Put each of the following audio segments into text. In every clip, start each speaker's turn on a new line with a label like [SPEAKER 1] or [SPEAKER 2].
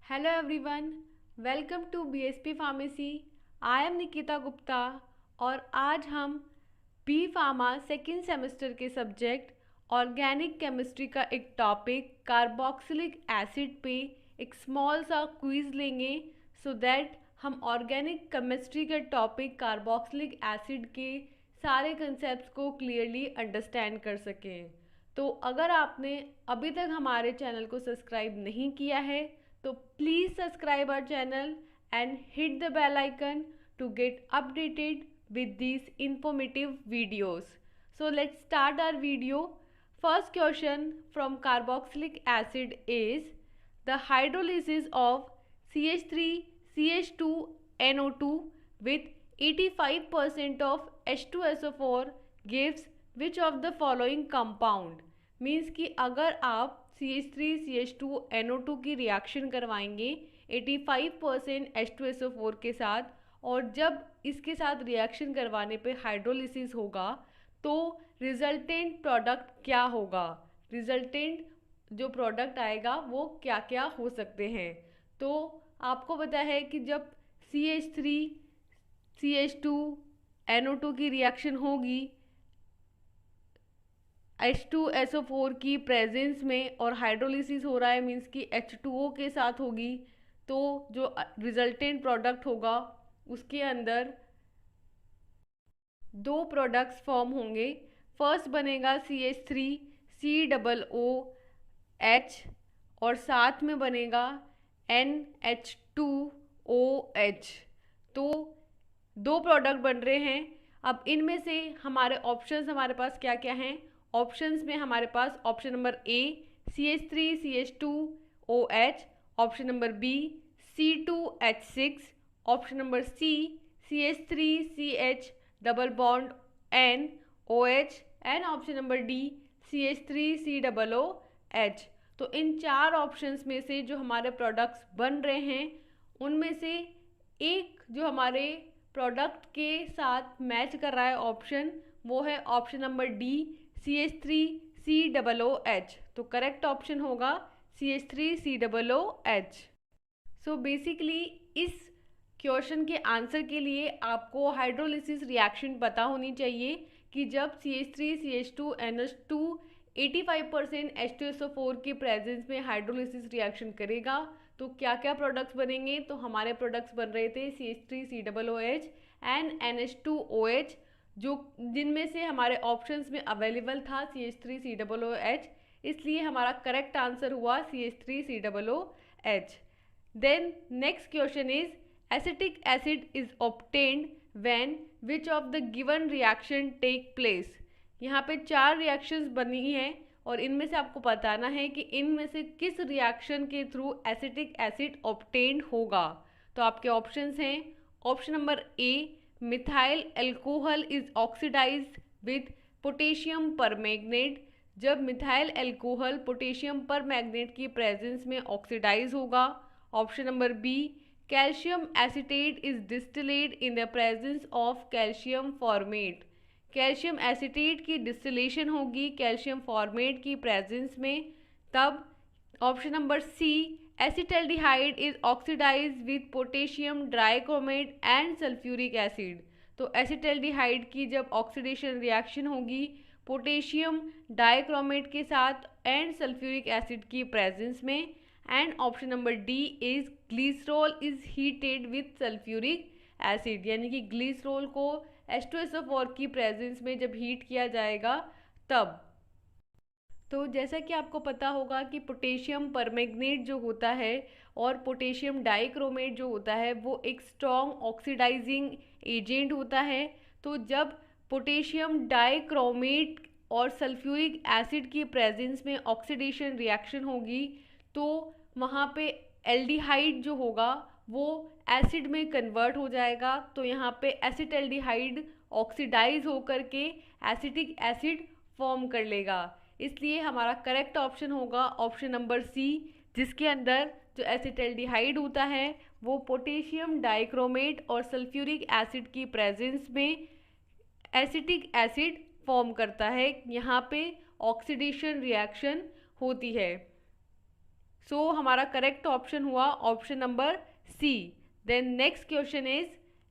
[SPEAKER 1] Hello everyone, welcome to BSP Pharmacy. I am Nikita Gupta और आज हम बी फार्मा सेकेंड सेमेस्टर के सब्जेक्ट ऑर्गेनिक केमिस्ट्री का एक टॉपिक कार्बोक्सिलिक एसिड पे एक स्मॉल सा क्विज लेंगे सो दैट हम ऑर्गेनिक केमिस्ट्री के टॉपिक कार्बोक्सिलिक एसिड के सारे कंसेप्ट्स को क्लियरली अंडरस्टैंड कर सकें। तो अगर आपने अभी तक हमारे चैनल को सब्सक्राइब नहीं किया है तो please subscribe our channel and hit the bell icon to get updated with these informative videos. So let's start our video. First question from carboxylic acid is the hydrolysis of CH3CH2NO2 with 85% of H2SO4 gives which of the following compound? Means कि अगर आप CH3CH2NO2 की reaction करवाएंगे 85% H2SO4 के साथ और जब इसके साथ रिएक्शन करवाने पे हाइड्रोलिसिस होगा तो रिजल्टेंट प्रोडक्ट क्या होगा, रिजल्टेंट जो प्रोडक्ट आएगा वो क्या क्या हो सकते हैं। तो आपको पता है कि जब CH3CH2NO2 की रिएक्शन होगी H2SO4 की प्रेजेंस में और हाइड्रोलिसिस हो रहा है मीन्स कि H2O के साथ होगी, तो जो रिजल्टेंट प्रोडक्ट होगा उसके अंदर दो प्रोडक्ट्स फॉर्म होंगे। फर्स्ट बनेगा CH3COOH और साथ में बनेगा NH2OH। तो दो प्रोडक्ट बन रहे हैं। अब इनमें से हमारे ऑप्शंस हमारे पास क्या क्या हैं। ऑप्शंस में हमारे पास option number A CH3CH2OH, option number B C2H6, option number C CH3CH double bond NOH and option number D CH3COOH। तो इन चार ऑप्शंस में से जो हमारे प्रोडक्ट्स बन रहे हैं उनमें से एक जो हमारे प्रोडक्ट के साथ मैच कर रहा है ऑप्शन, वो है ऑप्शन नंबर डी CH3COOH। तो करेक्ट ऑप्शन होगा CH3COOH। सो बेसिकली इस क्वेश्चन के आंसर के लिए आपको हाइड्रोलिसिस रिएक्शन पता होनी चाहिए कि जब CH3CH2NH2 85% H2SO4 की प्रेजेंस में हाइड्रोलिसिस रिएक्शन करेगा तो क्या क्या प्रोडक्ट्स बनेंगे। तो हमारे प्रोडक्ट्स बन रहे थे CH3COOH एंड NH2OH, जो जिनमें से हमारे ऑप्शंस में अवेलेबल था CH3COOH, इसलिए हमारा करेक्ट आंसर हुआ CH3COOH। Then next question is acetic acid is obtained when which of the given reaction take place। यहाँ पे चार रिएक्शंस बनी हैं और इनमें से आपको बताना है कि इनमें से किस रिएक्शन के थ्रू एसिटिक एसिड ऑब्टेन्ड होगा। तो आपके ऑप्शंस हैं option number A methyl alcohol is oxidized with potassium permanganate. जब मिथाइल एल्कोहल पोटेशियम परमैंगनेट की प्रेजेंस में ऑक्सीडाइज होगा। Option number B calcium acetate is distillate in the presence of calcium formate. Calcium acetate की distillation होगी calcium formate की presence में तब। Option number C acetaldehyde is oxidize with potassium dichromate and sulphuric acid. तो acetaldehyde की जब oxidation reaction होगी potassium dichromate के साथ एंड सल्फ्यूरिक एसिड की प्रेजेंस में। And option number D is glycerol is heated with sulphuric acid, यानी कि ग्लिसरॉल को H2SO4 की प्रेजेंस में जब हीट किया जाएगा तब। तो जैसा कि आपको पता होगा कि पोटेशियम परमैंगनेट जो होता है और पोटेशियम डाइक्रोमेट जो होता है वो एक स्ट्रॉन्ग ऑक्सीडाइजिंग एजेंट होता है। तो जब पोटेशियम डाइक्रोमेट और सल्फ्यूरिक एसिड की प्रेजेंस में ऑक्सीडेशन रिएक्शन होगी तो वहाँ पे एल्डिहाइड जो होगा वो एसिड में कन्वर्ट हो जाएगा। तो यहाँ पे एसिटल्डिहाइड ऑक्सीडाइज होकर के एसिटिक एसिड फॉर्म कर लेगा, इसलिए हमारा करेक्ट ऑप्शन होगा ऑप्शन नंबर सी, जिसके अंदर जो एसिटल्डिहाइड होता है वो पोटेशियम डाइक्रोमेट और सल्फ्यूरिक एसिड की प्रेजेंस में एसिटिक एसिड फॉर्म करता है। यहाँ पे ऑक्सीडेशन रिएक्शन होती है। सो हमारा करेक्ट ऑप्शन हुआ option number C. Then next question is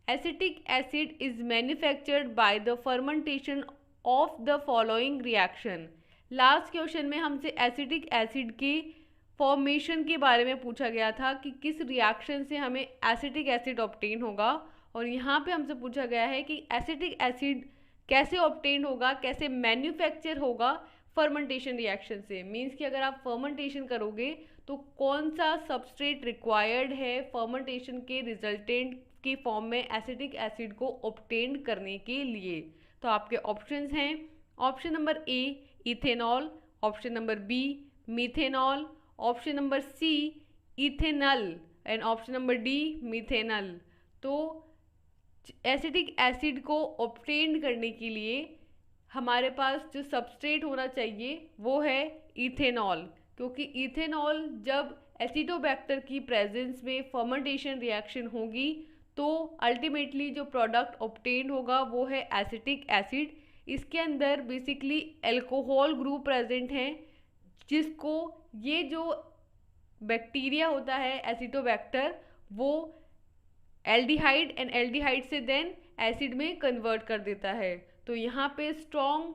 [SPEAKER 1] acetic acid is manufactured by the fermentation of the following reaction. Last question में हमसे एसिटिक एसिड की फॉर्मेशन के बारे में पूछा गया था कि किस रिएक्शन से हमें एसिटिक एसिड ऑब्टेन होगा, और यहाँ पे हमसे पूछा गया है कि एसिटिक एसिड कैसे ऑब्टेन होगा, कैसे मैन्युफैक्चर होगा फर्मेंटेशन रिएक्शन से। मीन्स कि अगर आप फर्मेंटेशन करोगे तो कौन सा सबस्ट्रेट रिक्वायर्ड है फर्मेंटेशन के रिजल्टेंट की फॉर्म में एसिटिक एसिड को ऑब्टेन करने के लिए। तो आपके ऑप्शंस हैं option number A ethanol, option number B methanol, option number C ethanal and option number D methanal. तो एसिटिक एसिड को ऑब्टेन करने के लिए हमारे पास जो सबस्ट्रेट होना चाहिए वो है इथेनॉल, क्योंकि इथेनॉल जब एसिडोबैक्टर की प्रेजेंस में फर्मेंटेशन रिएक्शन होगी तो अल्टीमेटली जो प्रोडक्ट ऑब्टेन होगा वो है एसिटिक एसिड। इसके अंदर बेसिकली अल्कोहल ग्रुप प्रेजेंट हैं, जिसको ये जो बैक्टीरिया होता है एसिडोबैक्टर वो एल्डिहाइड एंड एल्डिहाइड से देन एसिड में कन्वर्ट कर देता है। तो यहाँ पे स्ट्रॉन्ग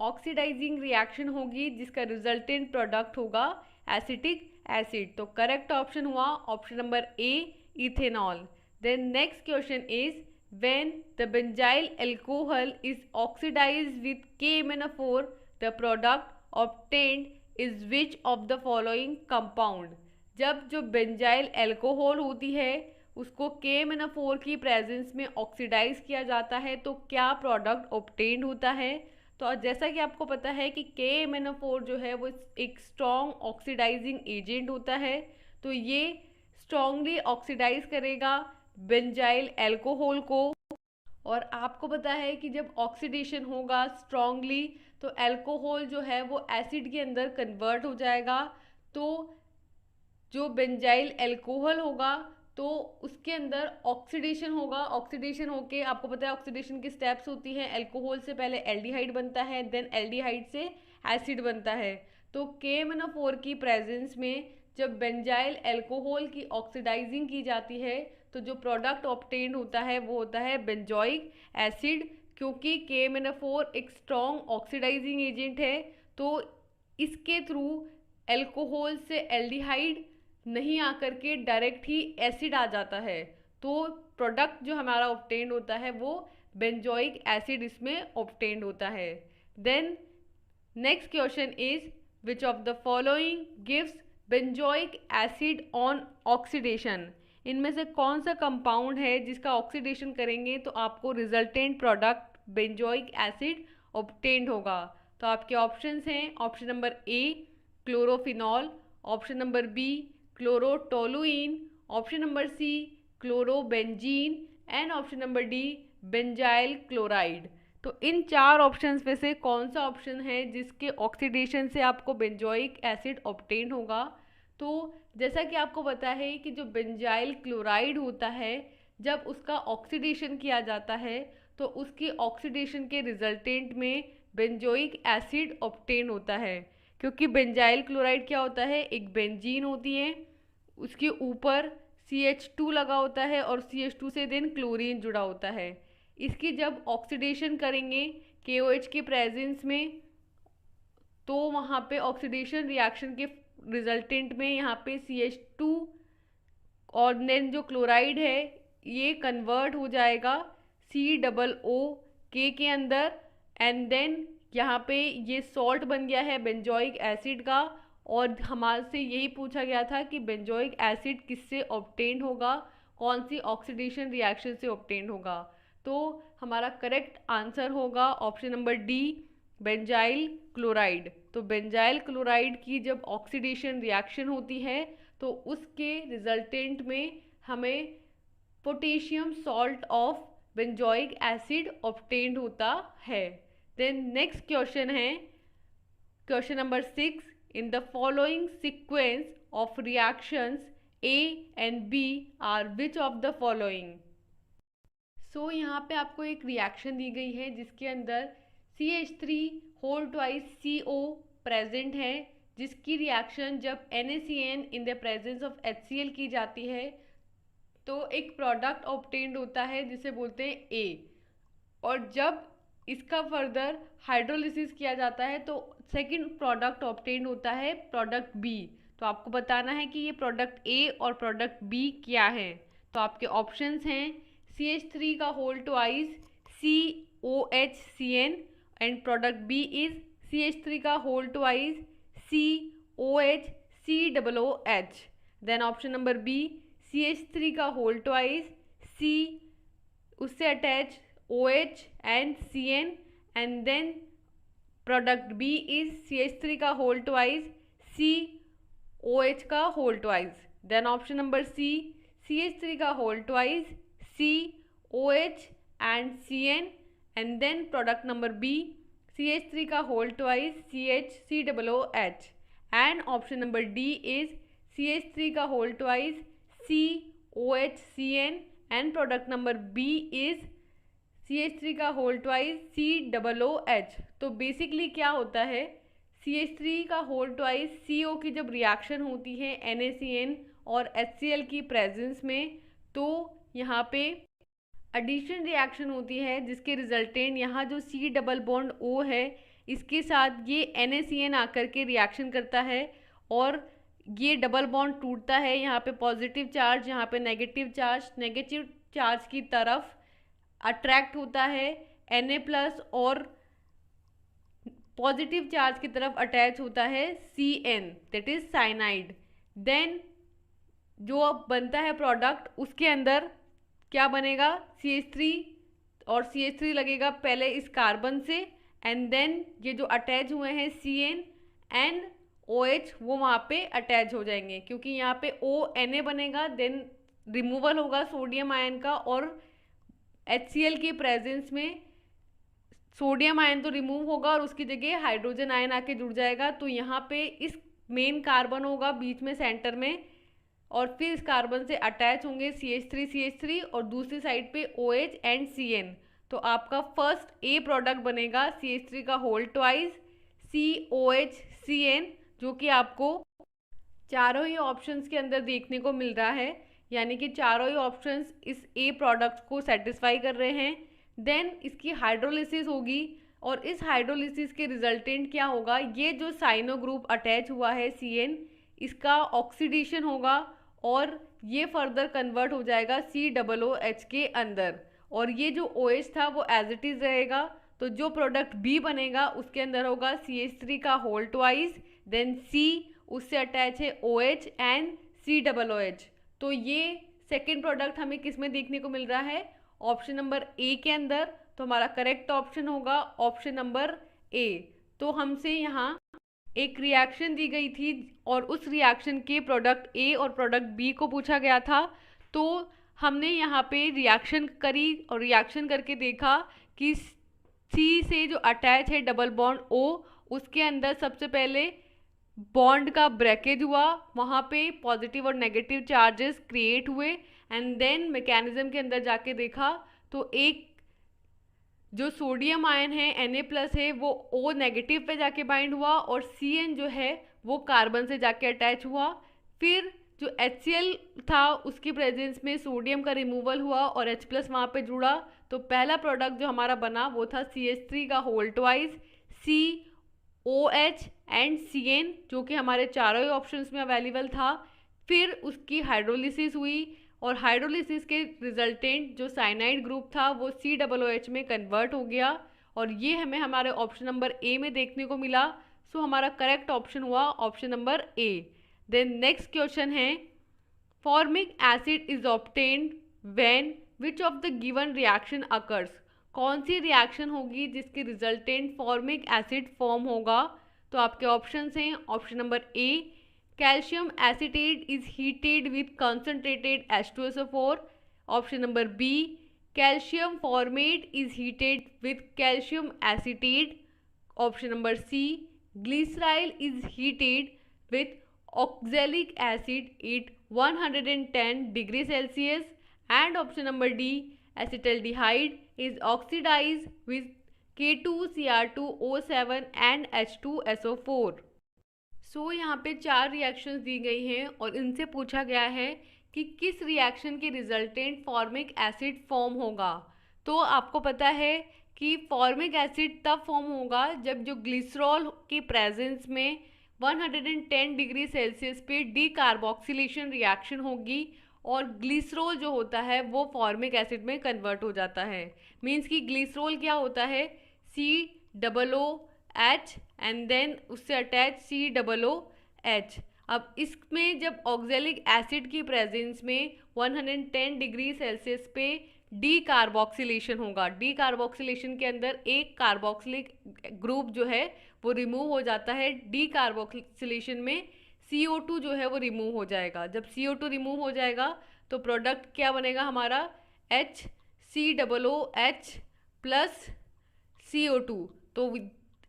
[SPEAKER 1] ऑक्सीडाइजिंग रिएक्शन होगी जिसका रिजल्टेंट प्रोडक्ट होगा एसिटिक एसिड। तो करेक्ट ऑप्शन हुआ option number A ethanol. Then next question is when the benzyl alcohol is oxidized with KMnO4 the product obtained is which of the following compound. जब जो benzyl alcohol होती है उसको KMnO4 की presence में oxidise किया जाता है तो क्या प्रोडक्ट ऑब्टेन्ड होता है। तो जैसा कि आपको पता है कि KMnO4 जो है वो एक स्ट्रॉन्ग ऑक्सीडाइजिंग एजेंट होता है, तो ये स्ट्रॉन्गली ऑक्सीडाइज करेगा बेंजाइल अल्कोहल को। और आपको पता है कि जब ऑक्सीडेशन होगा स्ट्रॉन्गली तो अल्कोहल जो है वो एसिड के अंदर कन्वर्ट हो जाएगा। तो जो बेंजाइल अल्कोहल होगा तो उसके अंदर ऑक्सीडेशन होगा, ऑक्सीडेशन होके आपको पता है ऑक्सीडेशन की स्टेप्स होती हैं, अल्कोहल से पहले एल्डिहाइड बनता है देन एल्डिहाइड से एसिड बनता है। तो KMnO4 की प्रेजेंस में जब बेंजाइल अल्कोहल की ऑक्सीडाइजिंग की जाती है तो जो प्रोडक्ट ऑब्टेन होता है वो होता है बेंजोइक एसिड, क्योंकि KMnO4 एक स्ट्रॉन्ग ऑक्सीडाइजिंग एजेंट है। तो इसके थ्रू अल्कोहल से एल्डिहाइड नहीं आकर के डायरेक्ट ही एसिड आ जाता है, तो प्रोडक्ट जो हमारा ऑब्टेन्ड होता है वो बेंजोइक एसिड इसमें ऑब्टेन्ड होता है। Then next question is which of the following gives benzoic acid on oxidation. इनमें से कौन सा कंपाउंड है जिसका ऑक्सीडेशन करेंगे तो आपको resultant product benzoic acid obtained होगा। तो आपके ऑप्शंस हैं option number A chlorophenol, option number B chlorotoluene, option number C chlorobenzene and option number D benzyl chloride. तो इन चार ऑप्शंस में से कौन सा ऑप्शन है जिसके ऑक्सीडेशन से आपको बेंजोइक एसिड ऑब्टेन होगा। तो जैसा कि आपको पता है कि जो बेंजाइल क्लोराइड होता है जब उसका ऑक्सीडेशन किया जाता है तो उसकी ऑक्सीडेशन के रिजल्टेंट में बेंजोइक एसिड ऑब्टेन होता है, क्योंकि बेंजाइल क्लोराइड क्या होता है, एक बेंजीन होती है, उसके ऊपर CH2 लगा होता है और CH2 से देन क्लोरीन जुड़ा होता है। इसकी जब ऑक्सीडेशन करेंगे KOH के प्रेजेंस में तो वहाँ पे ऑक्सीडेशन रिएक्शन के रिजल्टेंट में यहाँ पे CH2 और देन जो क्लोराइड है ये कन्वर्ट हो जाएगा COO के अंदर एंड देन यहाँ पे ये सॉल्ट बन गया है बेंजोइक एसिड का। और हमारे से यही पूछा गया था कि बेंजोइक एसिड किससे ऑब्टेन होगा, कौन सी ऑक्सीडेशन रिएक्शन से ऑब्टेन होगा। तो हमारा करेक्ट आंसर होगा option number D benzyl chloride. तो बेंजाइल क्लोराइड की जब ऑक्सीडेशन रिएक्शन होती है तो उसके रिजल्टेंट में हमें potassium salt of benzoic acid obtained होता है। देन नेक्स्ट क्वेश्चन है question number 6 in the following sequence of reactions A and B are which of the following. So यहाँ पे आपको एक रिएक्शन दी गई है जिसके अंदर CH3 whole twice CO present है, जिसकी रिएक्शन जब NaCN in the presence of HCl की जाती है तो एक प्रोडक्ट ऑब्टेन्ड होता है जिसे बोलते हैं A, और जब इसका फर्दर हाइड्रोलिसिस किया जाता है तो सेकंड प्रोडक्ट ऑब्टेन्ड होता है प्रोडक्ट B। तो आपको बताना है कि ये प्रोडक्ट A और प्रोडक्ट B क्या है। तो आपके ऑप्शंस हैं CH3 का whole twice COHCN and product B is CH3 का whole twice COHCOOH। Then option number B CH3 का होल ट्वाइस C उससे attach OH and CN, and then product B is CH3 का whole twice COH का whole twice. Then option number C CH3 का whole twice COH and CN, and then product number B CH3 का whole twice CHCOOH, and option number D is CH3 का whole twice COHCN, and product number B is CH3 का whole twice COOH। तो basically क्या होता है, CH3 का whole twice CO की जब रिएक्शन होती है NaCN और HCl की प्रेजेंस में, तो यहाँ पे एडिशन रिएक्शन होती है जिसके रिजल्टेंट यहाँ जो C डबल बॉन्ड O है इसके साथ ये NaCN आकर के रिएक्शन करता है और ये डबल बॉन्ड टूटता है। यहाँ पे पॉजिटिव चार्ज, यहाँ पे नेगेटिव चार्ज की तरफ अट्रैक्ट होता है Na+ और पॉजिटिव चार्ज की तरफ अटैच होता है CN, that is cyanide. Then जो अब बनता है प्रोडक्ट, उसके अंदर क्या बनेगा, CH3 और CH3 लगेगा पहले इस कार्बन से, एंड देन ये जो अटैच हुए हैं CN एंड OH वो वहाँ पे अटैच हो जाएंगे, क्योंकि यहाँ पे ONA बनेगा, देन रिमूवल होगा सोडियम आयन का, और HCl की प्रेजेंस में सोडियम आयन तो रिमूव होगा और उसकी जगह हाइड्रोजन आयन आके जुड़ जाएगा। तो यहाँ पे इस मेन कार्बन होगा बीच में सेंटर में, और फिर इस कार्बन से अटैच होंगे CH3 और दूसरी साइड पे OH एंड CN। तो आपका फर्स्ट A प्रोडक्ट बनेगा CH3 का होल ट्वाइस COHCN, जो कि आपको चारों ही ऑप्शंस के अंदर देखने को मिल रहा है, यानी कि चारों ही ऑप्शंस इस A प्रोडक्ट को सेटिस्फाई कर रहे हैं। देन इसकी हाइड्रोलिसिस होगी, और इस हाइड्रोलिसिस के रिजल्टेंट क्या होगा, ये जो साइनो ग्रुप अटैच हुआ है CN, इसका ऑक्सीडेशन होगा और ये फर्दर कन्वर्ट हो जाएगा COOH के अंदर, और ये जो OH था वो एज इट इज़ रहेगा। तो जो प्रोडक्ट B बनेगा उसके अंदर होगा CH3 का होल ट्वाइस, देन C उससे अटैच है OH एंड COOH। तो ये सेकेंड प्रोडक्ट हमें किस में देखने को मिल रहा है, ऑप्शन नंबर A के अंदर। तो हमारा करेक्ट ऑप्शन होगा ऑप्शन नंबर A। तो हमसे यहाँ एक रिएक्शन दी गई थी और उस रिएक्शन के प्रोडक्ट A और प्रोडक्ट B को पूछा गया था। तो हमने यहाँ पे रिएक्शन करी और रिएक्शन करके देखा कि C से जो अटैच है डबल बॉन्ड O, उसके अंदर सबसे पहले बॉन्ड का ब्रेकेज हुआ, वहाँ पे पॉजिटिव और नेगेटिव चार्जेस क्रिएट हुए, एंड देन मैकेनिज्म के अंदर जाके देखा तो एक जो सोडियम आयन है Na+ है वो O नेगेटिव पे जाके बाइंड हुआ, और CN जो है वो कार्बन से जाके अटैच हुआ। फिर जो HCl था उसकी प्रेजेंस में सोडियम का रिमूवल हुआ और H+ वहाँ पे जुड़ा। तो पहला प्रोडक्ट जो हमारा बना वो था CH3 का whole twice COH and CN, जो कि हमारे चारों ही ऑप्शंस में अवेलेबल था। फिर उसकी हाइड्रोलिसिस हुई और हाइड्रोलिसिस के रिजल्टेंट जो साइनाइड ग्रुप था वो COOH में कन्वर्ट हो गया, और ये हमें हमारे ऑप्शन नंबर A में देखने को मिला। सो हमारा करेक्ट ऑप्शन हुआ option number A। Then next question है, formic acid is obtained when which of the given reaction occurs. कौन सी रिएक्शन होगी जिसके रिजल्टेंट फॉर्मिक एसिड फॉर्म होगा। तो आपके ऑप्शंस हैं, option number A calcium acetate is heated with concentrated H2SO4, option number B calcium formate is heated with calcium acetate, option number C glycerol is heated with oxalic acid at 110 degrees Celsius, and option number D acetaldehyde is oxidized with K2Cr2O7 and H2SO4. यहाँ पे 4 reactions दी गई हैं और इनसे पूछा गया है कि किस रिएक्शन के रिजल्टेंट फॉर्मिक एसिड फॉर्म होगा। तो आपको पता है कि फॉर्मिक एसिड तब फॉर्म होगा जब जो ग्लिसरॉल के प्रेजेंस में 110 डिग्री सेल्सियस पे डीकार्बोक्सिलेशन रिएक्शन होगी और ग्लिसरॉल जो होता है वो फॉर्मिक एसिड में कन्वर्ट हो जाता है। मीन्स कि ग्लिसरॉल क्या होता है, COOH एंड देन उससे अटैच COOH। अब इसमें जब ऑक्जेलिक एसिड की प्रेजेंस में 110 डिग्री सेल्सियस पे डीकार्बोक्सिलेशन होगा। डीकार्बोक्सिलेशन के अंदर एक कार्बोक्सिलिक ग्रुप जो है वो रिमूव हो जाता है। डीकार्बोक्सिलेशन में CO2 जो है वो रिमूव हो जाएगा। जब CO2 रिमूव हो जाएगा तो प्रोडक्ट क्या बनेगा हमारा, HCOOH प्लस CO2। तो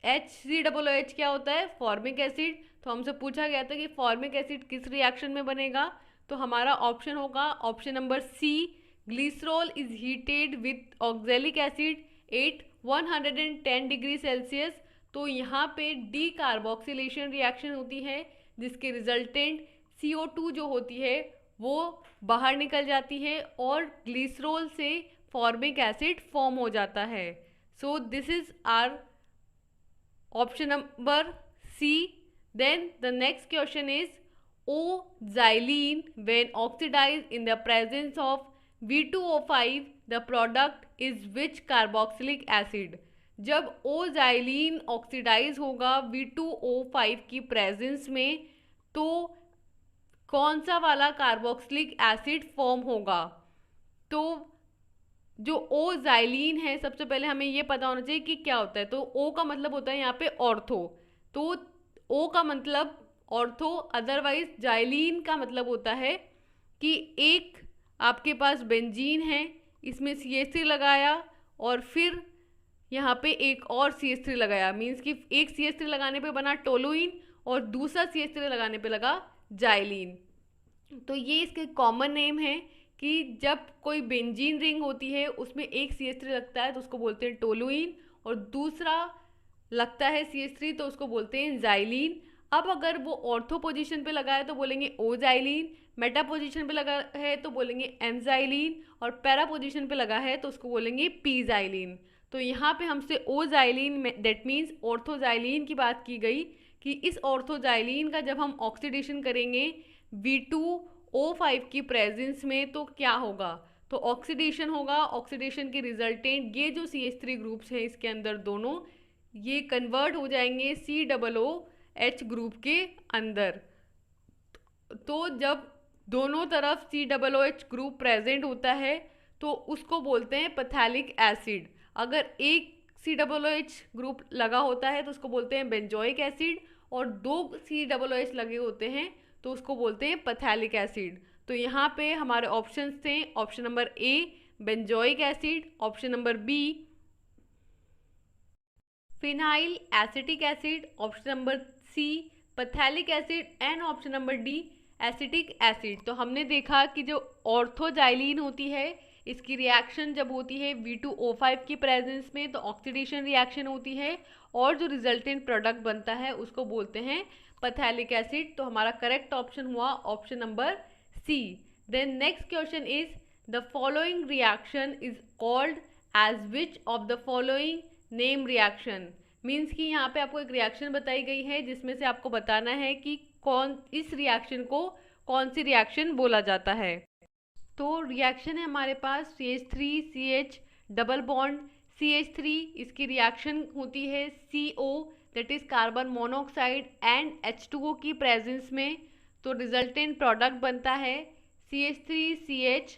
[SPEAKER 1] HCOOH क्या होता है, फॉर्मिक एसिड। तो हमसे पूछा गया था कि फॉर्मिक एसिड किस रिएक्शन में बनेगा, तो हमारा ऑप्शन होगा option number C, glycerol is heated with oxalic acid at 110 degree Celsius. तो यहाँ पे डीकार्बोक्सिलेशन रिएक्शन होती है जिसके रिजल्टेंट CO2 जो होती है वो बाहर निकल जाती है और ग्लिसरॉल से फॉर्मिक एसिड फॉर्म हो जाता है। So this is our option number C। Then the next question is O-xylene when oxidized in the presence of V2O5 the product is which carboxylic acid। जब O-xylene ऑक्सीडाइज होगा V2O5 की presence में तो कौन सा वाला कार्बोक्सिलिक एसिड फॉर्म होगा। तो जो O-xylene है, सबसे पहले हमें ये पता होना चाहिए कि क्या होता है। तो O का मतलब होता है यहाँ पे ऑर्थो, तो O का मतलब ऑर्थो, अदरवाइज जाइलीन का मतलब होता है कि एक आपके पास बेंजीन है, इसमें CH3 लगाया और फिर यहाँ पे एक और CH3 लगाया। मीन्स कि एक CH3 लगाने पे बना टोलुइन और दूसरा CH3 लगाने पे लगा जाइलीन। तो ये इसके कॉमन नेम है कि जब कोई बेंजीन रिंग होती है उसमें एक CH3 लगता है तो उसको बोलते हैं टोलुइन और दूसरा लगता है CH3 तो उसको बोलते हैं जाइलीन। अब अगर वो ऑर्थो पोजीशन पे लगा है तो बोलेंगे O-xylene, मेटा पोजीशन पे लगा है तो बोलेंगे M-xylene और पैरा पोजीशन पे लगा है तो उसको बोलेंगे P-xylene। तो यहाँ पे हमसे O-xylene दैट मीन्स ऑर्थोजाइलिन की बात की गई कि इस ऑर्थोजाइलिन का जब हम ऑक्सीडेशन करेंगे V2O5 की प्रेजेंस में तो क्या होगा, तो ऑक्सीडेशन होगा। ऑक्सीडेशन के रिजल्टेंट ये जो CH3 ग्रुप्स हैं इसके अंदर दोनों ये कन्वर्ट हो जाएंगे COOH ग्रुप के अंदर। तो जब दोनों तरफ COOH ग्रुप प्रेजेंट होता है तो उसको बोलते हैं पैथेलिक एसिड। अगर एक COOH ग्रुप लगा होता है तो उसको बोलते हैं बेंजोइक एसिड और दो COOH लगे होते हैं तो उसको बोलते हैं पैथेलिक एसिड। तो यहाँ पे हमारे ऑप्शंस थे option number A benzoic acid, option number B phenyl acetic acid, option number C phthalic acid and option number D acetic acid. तो हमने देखा कि जो ऑर्थोजाइलिन होती है इसकी रिएक्शन जब होती है V2O5 की प्रेजेंस में तो ऑक्सीडेशन रिएक्शन होती है और जो रिजल्टेंट प्रोडक्ट बनता है उसको बोलते हैं पैथेलिक एसिड। तो हमारा करेक्ट ऑप्शन हुआ option number C। Then next question is the following reaction is called as which of the following name reaction. Means कि यहाँ पे आपको एक रिएक्शन बताई गई है जिसमें से आपको बताना है कि कौन इस रिएक्शन को कौन सी रिएक्शन बोला जाता है। तो रिएक्शन है हमारे पास CH3CH डबल बॉन्ड CH3, इसकी रिएक्शन होती है CO that is carbon monoxide and H2O की प्रेजेंस में। तो रिजल्टेंट प्रोडक्ट बनता है CH3CH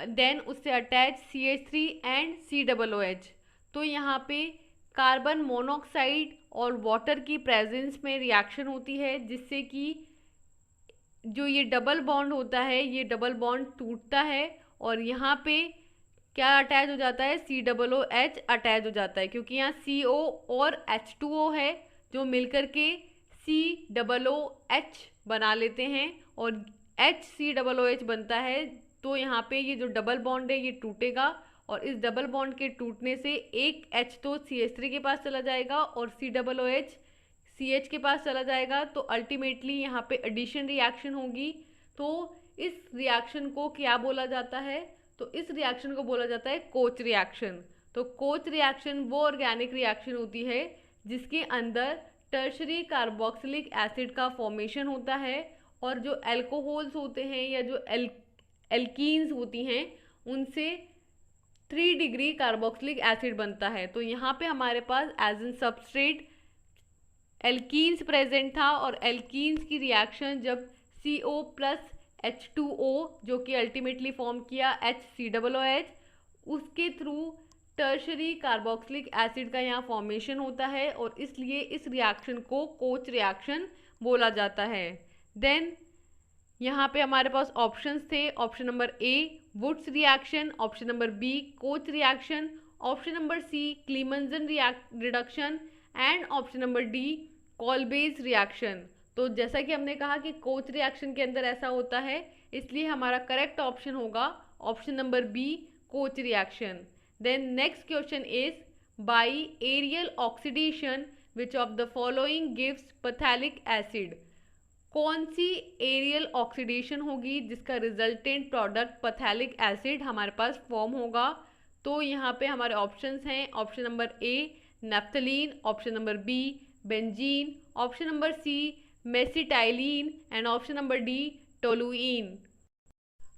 [SPEAKER 1] देन उससे अटैच CH3 एंड COOH। तो यहाँ पे कार्बन मोनोऑक्साइड और वाटर की प्रेजेंस में रिएक्शन होती है जिससे कि जो ये डबल बॉन्ड होता है ये डबल बॉन्ड टूटता है और यहाँ पे क्या अटैच हो जाता है, COOH अटैच हो जाता है क्योंकि यहाँ CO और H2O है जो मिलकर के COOH बना लेते हैं और HCOOH बनता है। तो यहाँ पे ये जो डबल बॉन्ड है ये टूटेगा और इस डबल बॉन्ड के टूटने से एक H तो CH3 के पास चला जाएगा और COOH CH के पास चला जाएगा तो अल्टीमेटली यहाँ पे एडिशन रिएक्शन होगी। तो इस रिएक्शन को क्या बोला जाता है? तो इस रिएक्शन को बोला जाता है कोच रिएक्शन। तो कोच रिएक्शन वो ऑर्गेनिक रिएक्शन होती है जिसके अंदर टर्शरी कार्बोक्सिलिक एसिड का फॉर्मेशन होता है और जो एल्कोहल्स होते हैं या जो एल्कीन्स होती हैं उनसे 3 डिग्री कार्बोक्सिलिक एसिड बनता है। तो यहाँ पे हमारे पास as an substrate alkenes present था और एल्कीन्स की रिएक्शन जब CO प्लस H2O जो कि अल्टीमेटली फॉर्म किया HCOOH, उसके थ्रू टर्शरी कार्बोक्सिलिक एसिड का यहाँ फॉर्मेशन होता है और इसलिए इस रिएक्शन को कोच रिएक्शन बोला जाता है। देन यहाँ पे हमारे पास ऑप्शंस थे। Option number A Wurtz reaction, option number B Koch reaction, option number C Clemmensen reduction and option number D Kolbe's reaction. तो जैसा कि हमने कहा कि कोच रिएक्शन के अंदर ऐसा होता है, इसलिए हमारा करेक्ट ऑप्शन होगा option number B Koch reaction. Then next question is by aerial oxidation which of the following gives phthalic acid. कौन सी एरियल ऑक्सीडेशन होगी जिसका रिजल्टेंट प्रोडक्ट पैथेलिक एसिड हमारे पास फॉर्म होगा? तो यहाँ पे हमारे ऑप्शंस हैं। Option number A naphthalene, option number B benzene, option number C mesitylene and option number D toluene.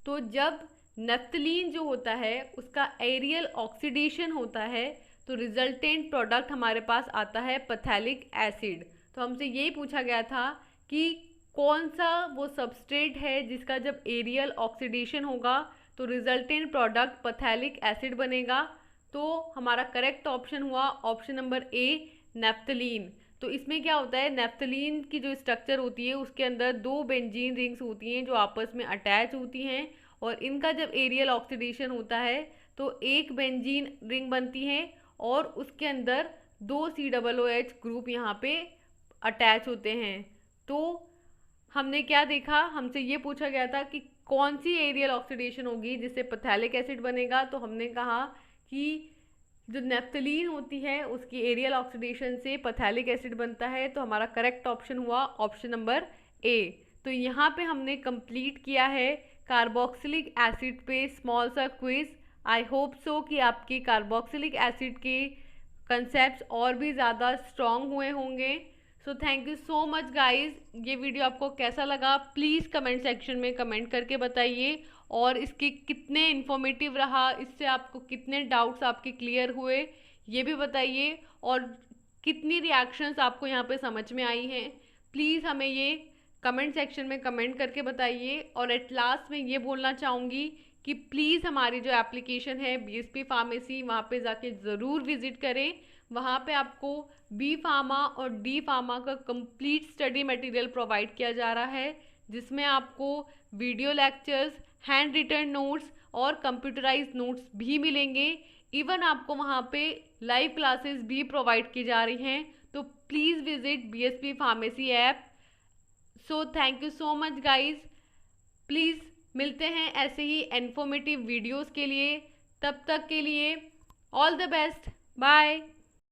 [SPEAKER 1] तो जब नेफ्थलीन जो होता है उसका एरियल ऑक्सीडेशन होता है तो रिजल्टेंट प्रोडक्ट हमारे पास आता है पैथेलिक एसिड। तो हमसे यही पूछा गया था कि कौन सा वो सबस्ट्रेट है जिसका जब एरियल ऑक्सीडेशन होगा तो रिजल्टेंट प्रोडक्ट पैथेलिक एसिड बनेगा। तो हमारा करेक्ट ऑप्शन हुआ ऑप्शन नंबर ए नेफ्थलीन। तो इसमें क्या होता है, नेफ्थलीन की जो स्ट्रक्चर होती है उसके अंदर 2 बेंजीन रिंग्स होती हैं जो आपस में अटैच होती हैं और इनका जब एरियल ऑक्सीडेशन होता है तो एक बेंजीन रिंग बनती है और उसके अंदर 2 COOH ग्रुप यहाँ पे अटैच होते हैं। तो हमने क्या देखा, हमसे ये पूछा गया था कि कौन सी एरियल ऑक्सीडेशन होगी जिससे पैथेलिक एसिड बनेगा। तो हमने कहा कि जो नेफ्थलीन होती है उसकी एरियल ऑक्सीडेशन से पैथेलिक एसिड बनता है। तो हमारा करेक्ट ऑप्शन हुआ ऑप्शन नंबर ए। तो यहाँ पे हमने कंप्लीट किया है कार्बोक्सिलिक एसिड पे स्मॉल सा क्विज। आई होप सो कि आपके कार्बोक्सिलिक एसिड के कंसेप्ट और भी ज़्यादा स्ट्रॉन्ग हुए होंगे। So thank you so much guys. ये वीडियो आपको कैसा लगा प्लीज़ कमेंट सेक्शन में कमेंट करके बताइए और इसके कितने इन्फॉर्मेटिव रहा, इससे आपको कितने डाउट्स आपके क्लियर हुए ये भी बताइए और कितनी रिएक्शंस आपको यहाँ पे समझ में आई हैं प्लीज़ हमें ये कमेंट सेक्शन में कमेंट करके बताइए। और एट लास्ट में ये बोलना चाहूँगी कि प्लीज़ हमारी जो एप्लीकेशन है BSP फार्मेसी वहाँ पे जाके ज़रूर विज़िट करें। वहाँ पे आपको B फार्मा और D फार्मा का कंप्लीट स्टडी मटेरियल प्रोवाइड किया जा रहा है जिसमें आपको video lectures, hand written notes और कंप्यूटराइज्ड नोट्स भी मिलेंगे। इवन आपको वहाँ पे लाइव क्लासेस भी प्रोवाइड की जा रही हैं। तो please visit BSP pharmacy app. So thank you so much guys. Please मिलते हैं ऐसे ही इन्फॉर्मेटिव वीडियोस के लिए। तब तक के लिए ऑल द बेस्ट, बाय।